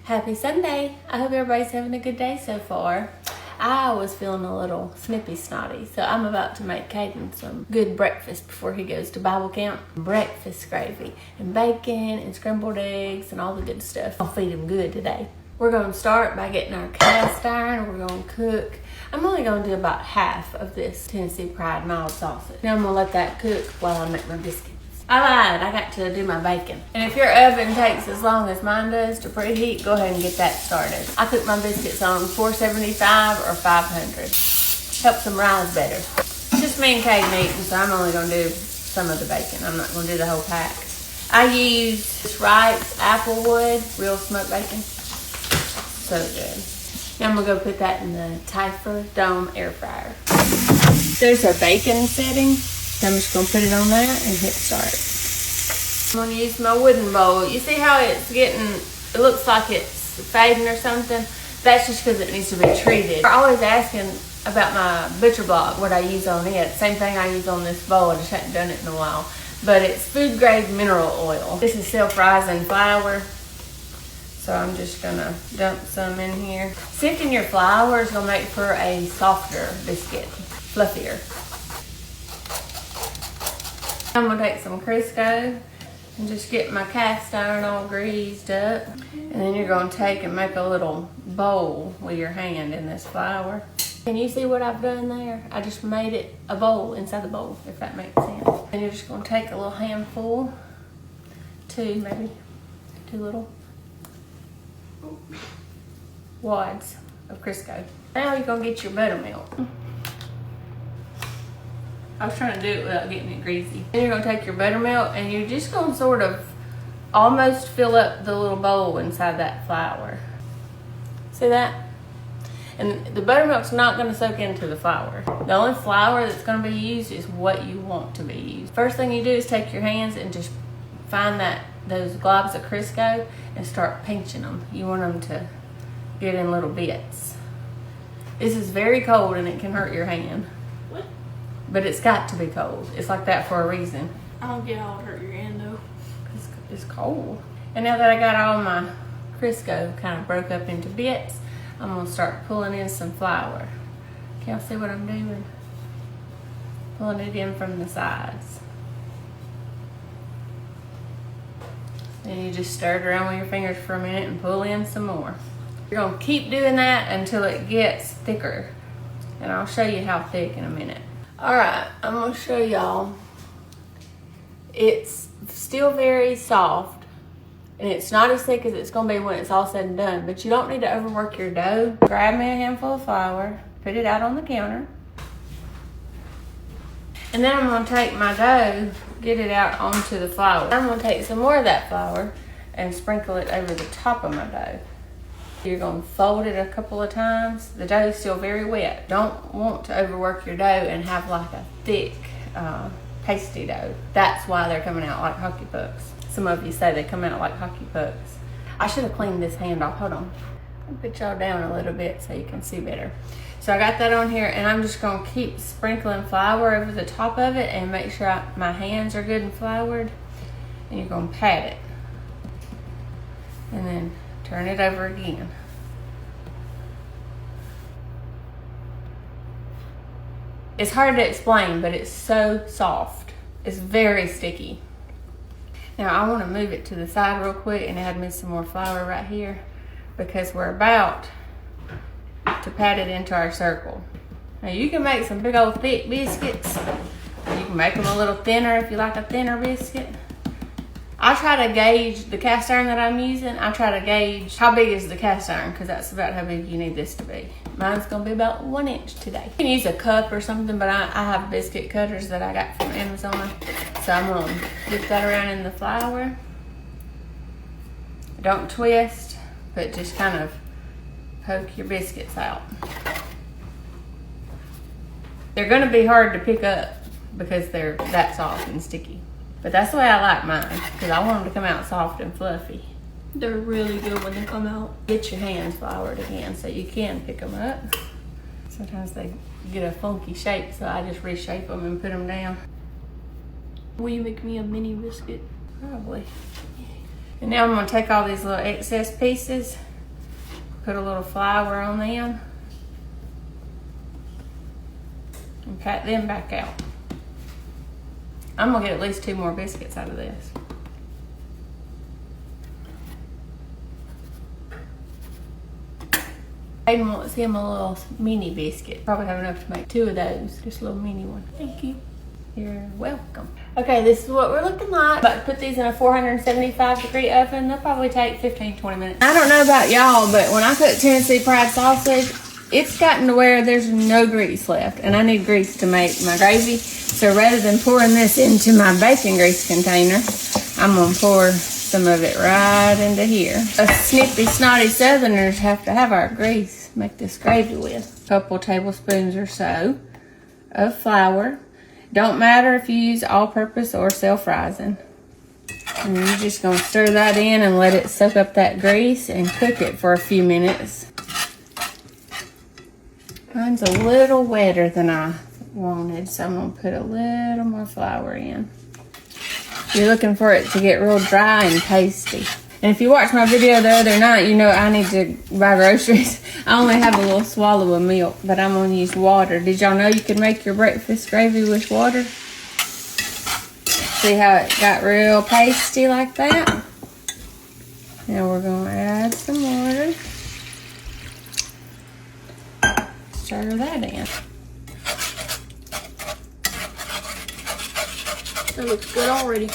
Happy Sunday. I hope everybody's having a good day so far. I was feeling a little snippy snotty, so I'm about to make Caden some good breakfast before he goes to Bible camp. Breakfast gravy and bacon and scrambled eggs and all the good stuff. I'll feed him good today. We're going to start by getting our cast iron. We're going to cook. I'm only going to do about half of this Tennessee Pride mild sausage. Now I'm going to let that cook while I make my biscuits. I lied, I got to do my bacon. And if your oven takes as long as mine does to preheat, go ahead and get that started. I cook my biscuits on 475 or 500. Helps them rise better. It's just me and Caden eating, so I'm only gonna do some of the bacon. I'm not gonna do the whole pack. I use this Wright's Applewood, real smoked bacon. So good. Now I'm gonna go put that in the Typher Dome air fryer. There's our bacon setting. So I'm just gonna put it on there and hit start. I'm gonna use my wooden bowl. You see how it's it looks like it's fading or something? That's just because it needs to be treated. You're always asking about my butcher block, what I use on it. Same thing I use on this bowl, I just hadn't done it in a while. But it's food grade mineral oil. This is self-rising flour. So I'm just gonna dump some in here. Sifting your flour is gonna make for a softer biscuit, fluffier. I'm gonna take some Crisco and just get my cast iron all greased up. And then you're gonna take and make a little bowl with your hand in this flour. Can you see what I've done there? I just made it a bowl inside the bowl, if that makes sense. And you're just gonna take a little handful, maybe two little wads of Crisco. Now you're gonna get your buttermilk. I was trying to do it without getting it greasy. Then you're gonna take your buttermilk and you're just gonna sort of almost fill up the little bowl inside that flour. See that? And the buttermilk's not gonna soak into the flour. The only flour that's gonna be used is what you want to be used. First thing you do is take your hands and just find those globs of Crisco and start pinching them. You want them to get in little bits. This is very cold and it can hurt your hand. But it's got to be cold. It's like that for a reason. I don't get how it hurt your hand though. It's cold. And now that I got all my Crisco kind of broke up into bits, I'm gonna start pulling in some flour. Can y'all see what I'm doing? Pulling it in from the sides. Then you just stir it around with your fingers for a minute and pull in some more. You're gonna keep doing that until it gets thicker. And I'll show you how thick in a minute. Alright, I'm going to show y'all. It's still very soft, and it's not as thick as it's going to be when it's all said and done, but you don't need to overwork your dough. Grab me a handful of flour, put it out on the counter, and then I'm going to take my dough, get it out onto the flour. I'm going to take some more of that flour and sprinkle it over the top of my dough. You're going to fold it a couple of times. The dough is still very wet. Don't want to overwork your dough and have like a thick, pasty dough. That's why they're coming out like hockey pucks. Some of you say they come out like hockey pucks. I should have cleaned this hand off. Hold on. I'll put y'all down a little bit so you can see better. So I got that on here, and I'm just going to keep sprinkling flour over the top of it and make sure my hands are good and floured. And you're going to pat it. And then turn it over again. It's hard to explain, but it's so soft. It's very sticky. Now I want to move it to the side real quick and add me some more flour right here because we're about to pat it into our circle. Now you can make some big old thick biscuits. You can make them a little thinner if you like a thinner biscuit. I try to gauge the cast iron that I'm using. I try to gauge how big is the cast iron because that's about how big you need this to be. Mine's gonna be about 1 inch today. You can use a cup or something, but I have biscuit cutters that I got from Amazon. So I'm gonna dip that around in the flour. Don't twist, but just kind of poke your biscuits out. They're gonna be hard to pick up because they're that soft and sticky. But that's the way I like mine, because I want them to come out soft and fluffy. They're really good when they come out. Get your hands floured again so you can pick them up. Sometimes they get a funky shape, so I just reshape them and put them down. Will you make me a mini biscuit? Probably. And now I'm going to take all these little excess pieces Put a little flour on them. And pat them back out. I'm gonna get at least 2 more biscuits out of this. Aiden wants him a little mini biscuit. Probably have enough to make 2 of those. Just a little mini one. Thank you. You're welcome. Okay, this is what we're looking like. About to put these in a 475-degree oven. They'll probably take 15-20 minutes. I don't know about y'all, but when I cook Tennessee fried sausage, it's gotten to where there's no grease left, and I need grease to make my gravy. So rather than pouring this into my bacon grease container, I'm gonna pour some of it right into here. Us snippy, snotty Southerners have to have our grease to make this gravy with. A couple tablespoons or so of flour. Don't matter if you use all-purpose or self-rising. And you're just gonna stir that in and let it soak up that grease and cook it for a few minutes. Mine's a little wetter than I wanted, so I'm gonna put a little more flour in. You're looking for it to get real dry and pasty. And if you watched my video the other night, you know I need to buy groceries. I only have a little swallow of milk, but I'm gonna use water. Did y'all know you could make your breakfast gravy with water? See how it got real pasty like that? Now we're gonna add some water. Stir that in. That looks good already.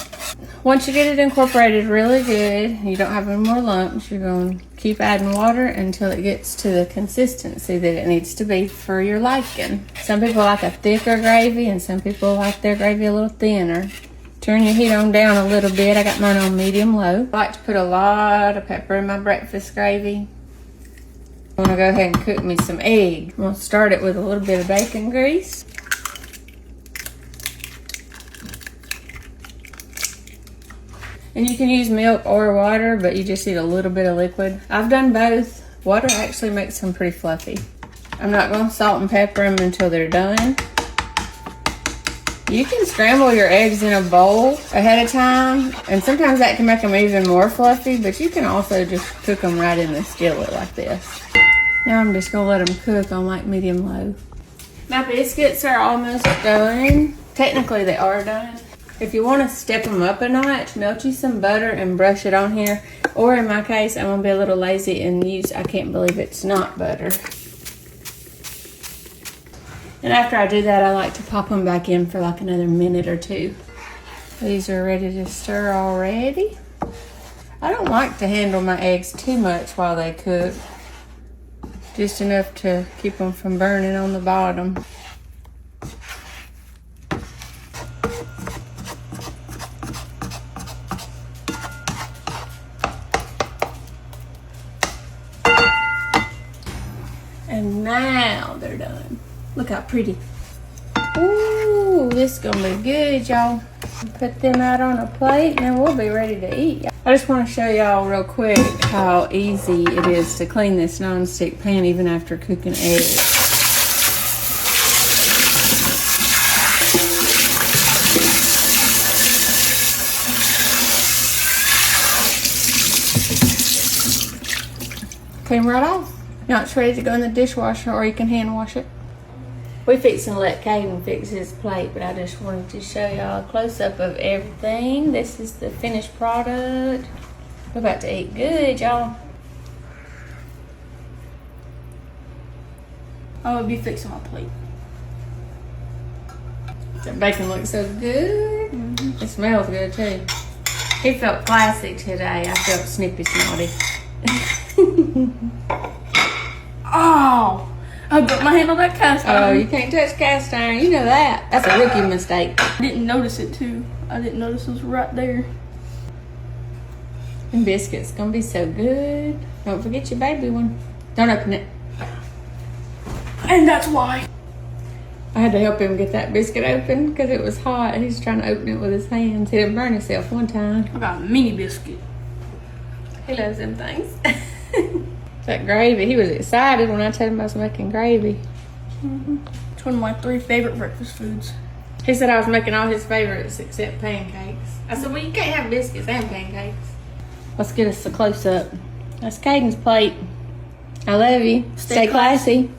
Once you get it incorporated really good, you don't have any more lumps, you're going to keep adding water until it gets to the consistency that it needs to be for your liking. Some people like a thicker gravy and some people like their gravy a little thinner. Turn your heat on down a little bit. I got mine on medium-low. I like to put a lot of pepper in my breakfast gravy. I'm going to go ahead and cook me some egg. I'm going to start it with a little bit of bacon grease. And you can use milk or water, but you just need a little bit of liquid. I've done both. Water actually makes them pretty fluffy. I'm not going to salt and pepper them until they're done. You can scramble your eggs in a bowl ahead of time, and sometimes that can make them even more fluffy, but you can also just cook them right in the skillet like this. Now I'm just going to let them cook on like medium-low. My biscuits are almost done. Technically they are done. If you want to step them up a notch, melt you some butter and brush it on here. Or in my case, I'm going to be a little lazy and use, I can't believe it's not butter. And after I do that, I like to pop them back in for like another minute or 2. These are ready to stir already. I don't like to handle my eggs too much while they cook. Just enough to keep them from burning on the bottom. And now they're done. Look how pretty. Ooh, this is gonna be good, y'all. Put them out on a plate and we'll be ready to eat. I just want to show y'all real quick how easy it is to clean this non-stick pan even after cooking eggs. Clean right off. Now it's ready to go in the dishwasher, or you can hand wash it. We fixing to let Caden fix his plate, but I just wanted to show y'all a close-up of everything. This is the finished product. We're about to eat good, y'all. I would be fixing my plate. That bacon looks so good. It smells good too. He felt classy today. I felt snippy snotty. Oh! I put my hand on that cast iron. Oh, you can't touch cast iron. You know that. That's a rookie mistake. I didn't notice it too. I didn't notice it was right there. And biscuits gonna be so good. Don't forget your baby one. Don't open it. And that's why. I had to help him get that biscuit open because it was hot. He's trying to open it with his hands. He didn't burn himself one time. I got a mini biscuit. He loves them things. That gravy, he was excited when I told him I was making gravy. It's one of my 3 favorite breakfast foods. He said I was making all his favorites except pancakes. I said, well, you can't have biscuits and pancakes. Let's get us a close-up. That's Caden's plate. I love you. Stay classy.